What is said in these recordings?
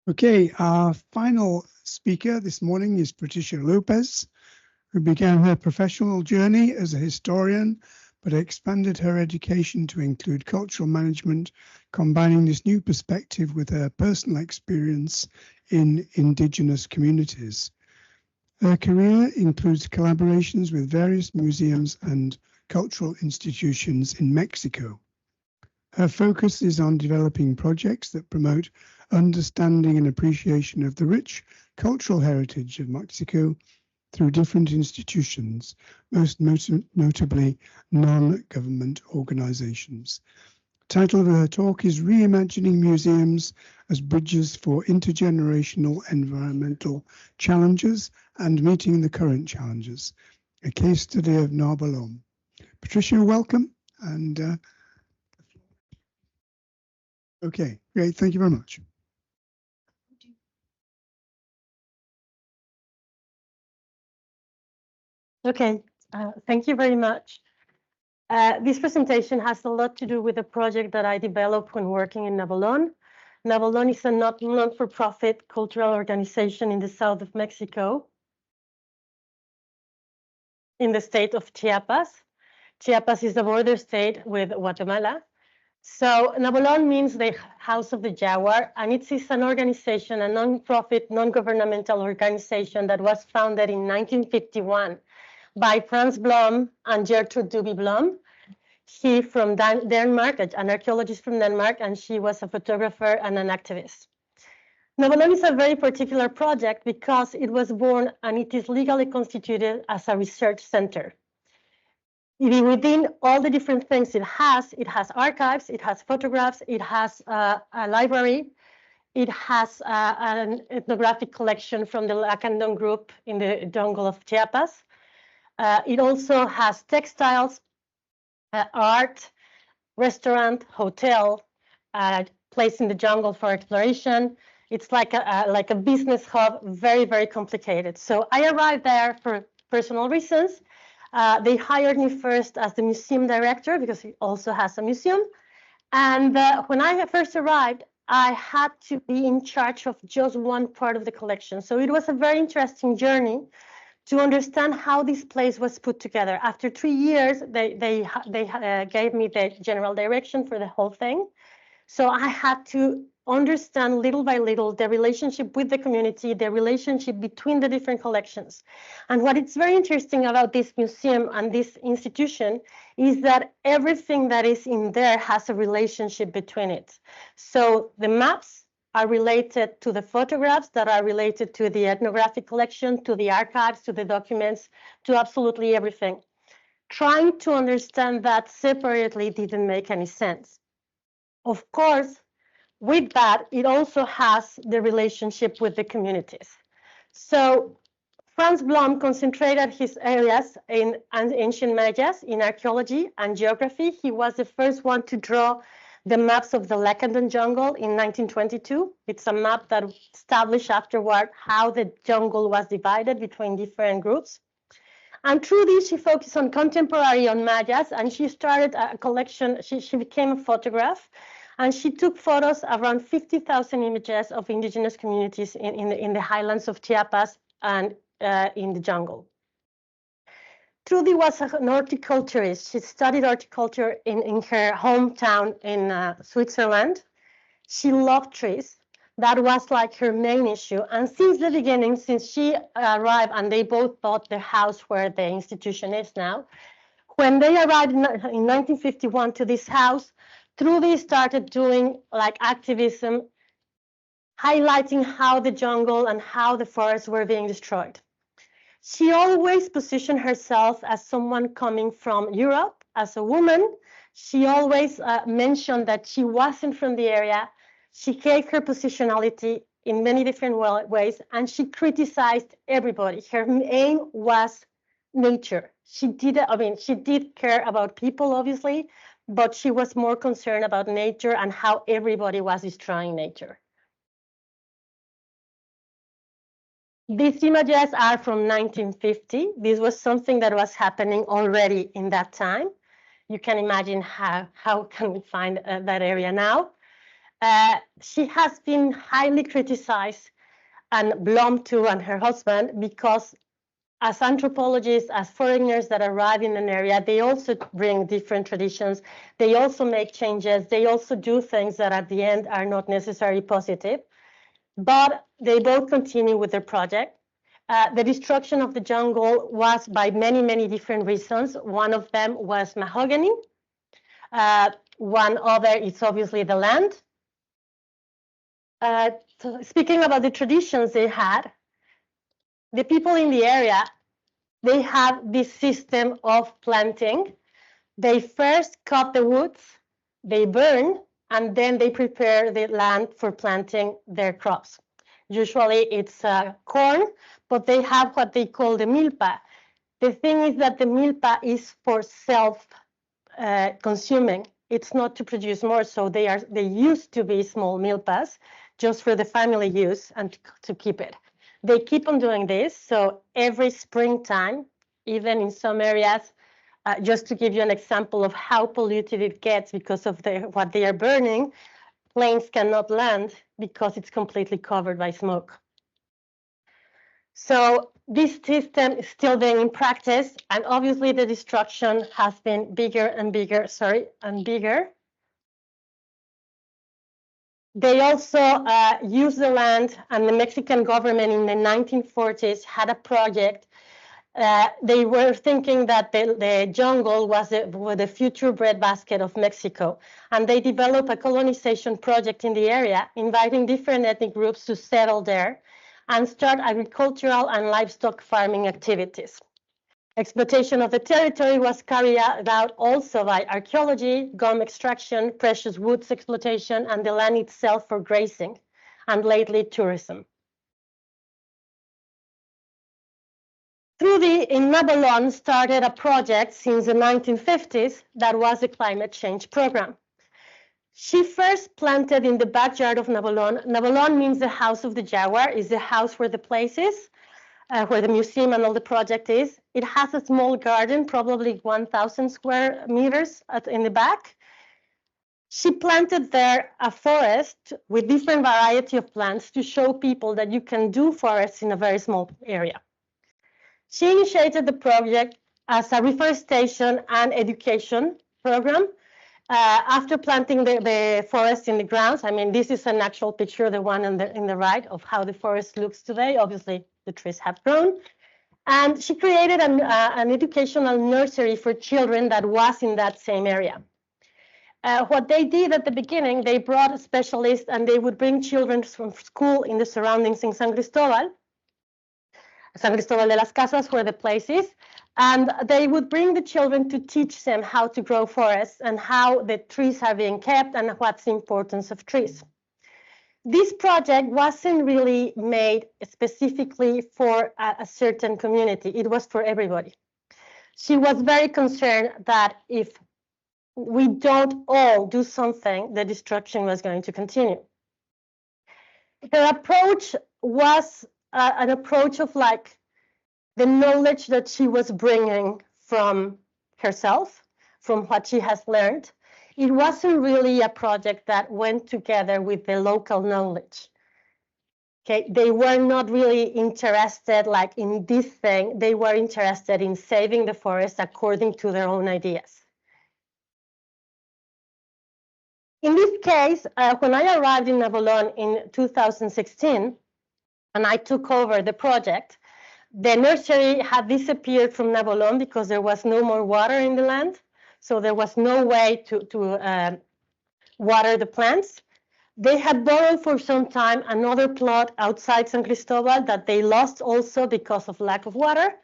Okay, our final speaker this morning is Patricia Lopez, who began her professional journey as a historian, but expanded her education to include cultural management, combining this new perspective with her personal experience in Indigenous communities. Her career includes collaborations with various museums and cultural institutions in Mexico. Her focus is on developing projects that promote understanding and appreciation of the rich cultural heritage of Mexico through different institutions, most notably non-government organizations. The title of her talk is Reimagining Museums as Bridges for Intergenerational Environmental Challenges and Meeting the Current Challenges, a case study of Nabalom. Patricia, welcome. And okay, great. Thank you very much. Okay, thank you very much. This presentation has a lot to do with a project that I developed when working in Nabalon. Nabalon is a non-for-profit cultural organization in the south of Mexico, in the state of Chiapas. Chiapas is the border state with Guatemala. So Nabalon means the House of the Jaguar, and it is an organization, a non-profit, non-governmental organization that was founded in 1951 by Frans Blom and Gertrude Duby Blom. He from Denmark, an archaeologist from Denmark, and she was a photographer and an activist. Nabalon is a very particular project because it was born and it is legally constituted as a research center. Within all the different things it has archives, it has photographs, it has a library, it has an ethnographic collection from the Lacandon group in the jungle of Chiapas. It also has textiles, art, restaurant, hotel, place in the jungle for exploration. It's like a business hub, very, very complicated. So I arrived there for personal reasons. They hired me first as the museum director because it also has a museum. And when I first arrived, I had to be in charge of just one part of the collection. So it was a very interesting journey to understand how this place was put together. After 3 years, they gave me the general direction for the whole thing. So I had to understand little by little the relationship with the community, the relationship between the different collections. And what is very interesting about this museum and this institution is that everything that is in there has a relationship between it. So the maps are related to the photographs that are related to the ethnographic collection, to the archives, to the documents, to absolutely everything. Trying to understand that separately didn't make any sense. Of course, with that, it also has the relationship with the communities. So Frans Blom concentrated his areas in ancient Mayas, in archaeology and geography. He was the first one to draw the maps of the Lacandon jungle in 1922. It's a map that established afterward how the jungle was divided between different groups. And through this, she focused on contemporary, on Mayas, and she started a collection. She became a photographer, and she took photos, around 50,000 images of indigenous communities in the highlands of Chiapas and in the jungle. Trudy was an horticulturist. She studied horticulture in her hometown in Switzerland. She loved trees. That was like her main issue. And since the beginning, since she arrived and they both bought the house where the institution is now, when they arrived in 1951 to this house, Trudy started doing like activism, highlighting how the jungle and how the forests were being destroyed. She always positioned herself as someone coming from Europe, as a woman. She always mentioned that she wasn't from the area. She gave her positionality in many different ways, and she criticized everybody. Her aim was nature. She did care about people, obviously, but she was more concerned about nature and how everybody was destroying nature. These images are from 1950. This was something that was happening already in that time. You can imagine how can we find that area now. She has been highly criticized, and Blom too, and her husband, because as anthropologists, as foreigners that arrive in an area, they also bring different traditions. They also make changes. They also do things that at the end are not necessarily positive. But they both continue with their project. The destruction of the jungle was by many, many different reasons. One of them was mahogany. One other is obviously the land. So speaking about the traditions they had, the people in the area, they have this system of planting. They first cut the woods, they burn, and then they prepare the land for planting their crops. Usually it's corn, but they have what they call the milpa. The thing is that the milpa is for self-consuming. It's not to produce more, so they used to be small milpas just for the family use and to keep it. They keep on doing this, so every springtime, even in some areas, just to give you an example of how polluted it gets because of what they are burning, planes cannot land because it's completely covered by smoke. So this system is still there in practice, and obviously the destruction has been bigger and bigger, and bigger. They also use the land, and the Mexican government in the 1940s had a project. They were thinking that the jungle was the future breadbasket of Mexico, and they developed a colonization project in the area, inviting different ethnic groups to settle there and start agricultural and livestock farming activities. Exploitation of the territory was carried out also by archaeology, gum extraction, precious woods exploitation, and the land itself for grazing, and lately tourism. In Nabolon started a project since the 1950s that was the climate change program. She first planted in the backyard of Nabolon. Nabolon means the house of the jaguar, is the house where the place is, where the museum and all the project is. It has a small garden, probably 1,000 square meters in the back. She planted there a forest with different variety of plants to show people that you can do forests in a very small area. She initiated the project as a reforestation and education program. After planting the forest in the grounds, I mean, this is an actual picture, the one in the right, of how the forest looks today. Obviously, the trees have grown. And she created an educational nursery for children that was in that same area. What they did at the beginning, they brought a specialist, and they would bring children from school in the surroundings in San Cristobal de las Casas, where the place is, and they would bring the children to teach them how to grow forests and how the trees are being kept and what's the importance of trees. This project wasn't really made specifically for a certain community. It was for everybody. She was very concerned that if we don't all do something, the destruction was going to continue. Her approach was an approach of like the knowledge that she was bringing from herself, from what she has learned. It wasn't really a project that went together with the local knowledge. Okay, they were not really interested like in this thing. They were interested in saving the forest according to their own ideas. In this case, when I arrived in Nabolon in 2016, and I took over the project, the nursery had disappeared from Nabolon because there was no more water in the land. So there was no way to water the plants. They had borrowed for some time another plot outside San Cristobal that they lost also because of lack of water.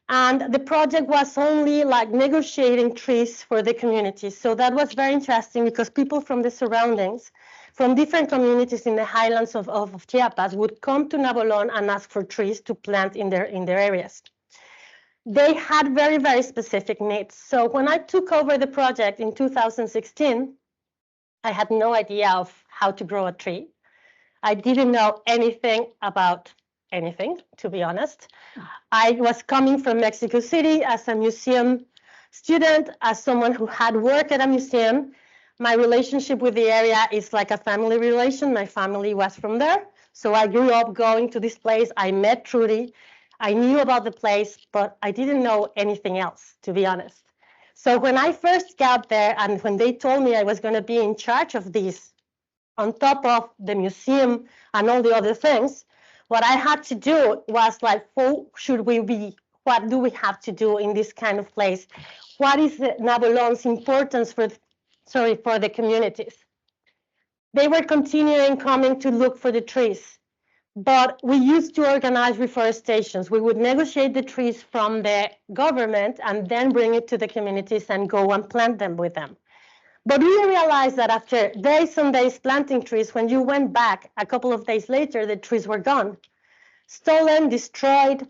And the project was only like negotiating trees for the community. So that was very interesting because people from the surroundings, from different communities in the highlands of Chiapas, would come to Nabolon and ask for trees to plant in their areas. They had very, very specific needs. So when I took over the project in 2016, I had no idea of how to grow a tree. I didn't know anything about anything, to be honest. I was coming from Mexico City as a museum student, as someone who had worked at a museum. My relationship with the area is like a family relation. My family was from there. So I grew up going to this place. I met Trudy. I knew about the place, but I didn't know anything else, to be honest. So when I first got there and when they told me I was going to be in charge of this, on top of the museum and all the other things, what I had to do was like, who should we be? What do we have to do in this kind of place? What is Nabolon's importance for the communities? They were continuing coming to look for the trees, but we used to organize reforestations. We would negotiate the trees from the government and then bring it to the communities and go and plant them with them. But we realized that after days and days planting trees, when you went back a couple of days later, the trees were gone. Stolen, destroyed,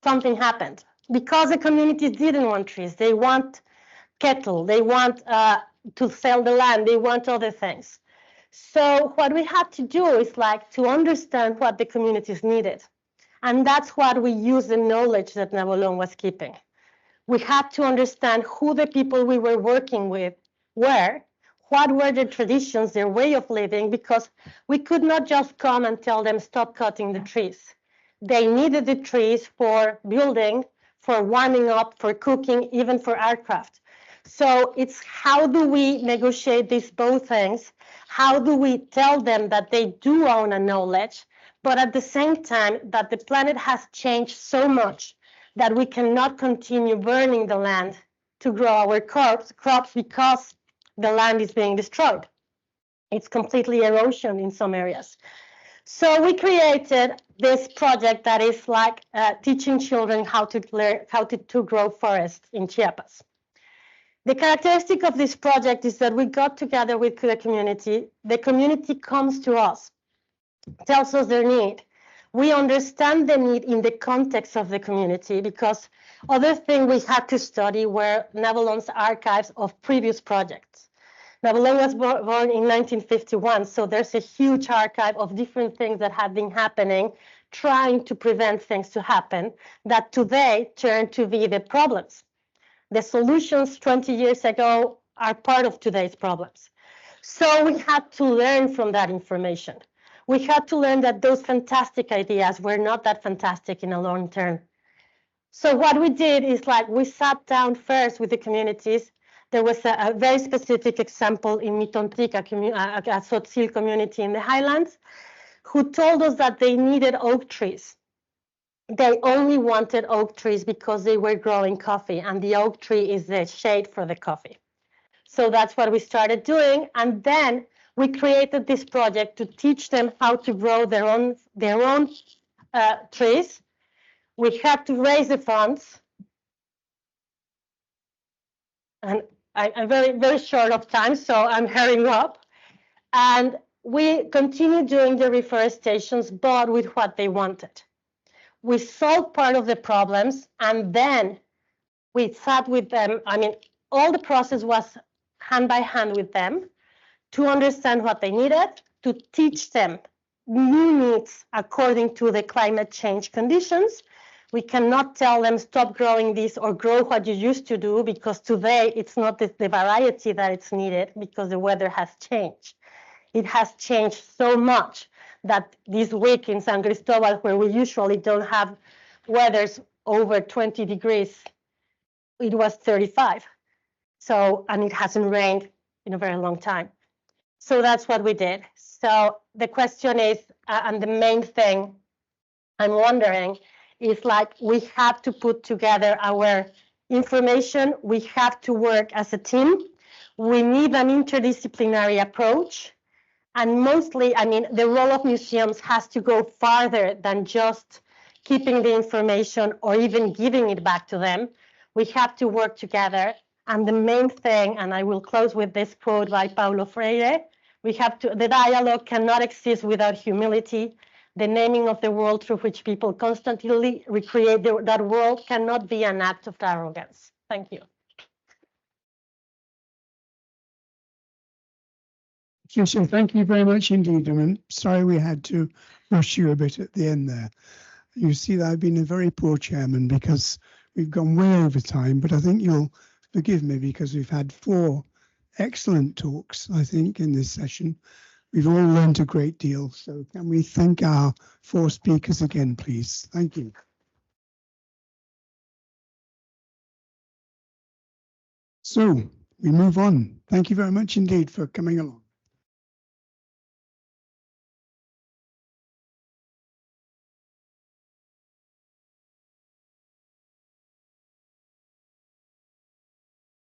something happened. Because the communities didn't want trees, they want cattle, they want to sell the land, they want other things. So what we had to do is like to understand what the communities needed. And that's what we used the knowledge that Nabolon was keeping. We had to understand who the people we were working with were, what were their traditions, their way of living, because we could not just come and tell them stop cutting the trees. They needed the trees for building, for warming up, for cooking, even for aircraft. So it's how do we negotiate these both things? How do we tell them that they do own a knowledge, but at the same time that the planet has changed so much that we cannot continue burning the land to grow our crops because the land is being destroyed. It's completely erosion in some areas. So we created this project that is like teaching children how to grow forests in Chiapas. The characteristic of this project is that we got together with the community. The community comes to us, tells us their need. We understand the need in the context of the community, because other thing we had to study were Nabolon's archives of previous projects. Nabolon was born in 1951, so there's a huge archive of different things that have been happening, trying to prevent things to happen, that today turn to be the problems. The solutions 20 years ago are part of today's problems. So we had to learn from that information. We had to learn that those fantastic ideas were not that fantastic in a long term. So what we did is like we sat down first with the communities. There was a very specific example in Mitontic, a Tzotzil community in the highlands, who told us that they needed oak trees. They only wanted oak trees because they were growing coffee, and the oak tree is the shade for the coffee. So that's what we started doing, and then we created this project to teach them how to grow their own trees. We had to raise the funds, and I'm very short of time, so I'm hurrying up. And we continued doing the reforestations, but with what they wanted. We solved part of the problems, and then we sat with them. I mean, all the process was hand by hand with them to understand what they needed, to teach them new needs according to the climate change conditions. We cannot tell them stop growing this or grow what you used to do, because today it's not the variety that it's needed, because the weather has changed. It has changed so much that this week in San Cristobal, where we usually don't have weathers over 20 degrees, it was 35. So, and it hasn't rained in a very long time. So that's what we did. So the question is, and the main thing I'm wondering is like, we have to put together our information. We have to work as a team. We need an interdisciplinary approach. And mostly, I mean, the role of museums has to go farther than just keeping the information or even giving it back to them. We have to work together. And the main thing, and I will close with this quote by Paulo Freire, the dialogue cannot exist without humility. The naming of the world through which people constantly recreate that world cannot be an act of arrogance. Thank you. Patricia, thank you very much indeed. I'm sorry we had to rush you a bit at the end there. You see that I've been a very poor chairman because we've gone way over time, but I think you'll forgive me because we've had 4 excellent talks, I think, in this session. We've all learned a great deal. So can we thank our 4 speakers again, please? Thank you. So we move on. Thank you very much indeed for coming along.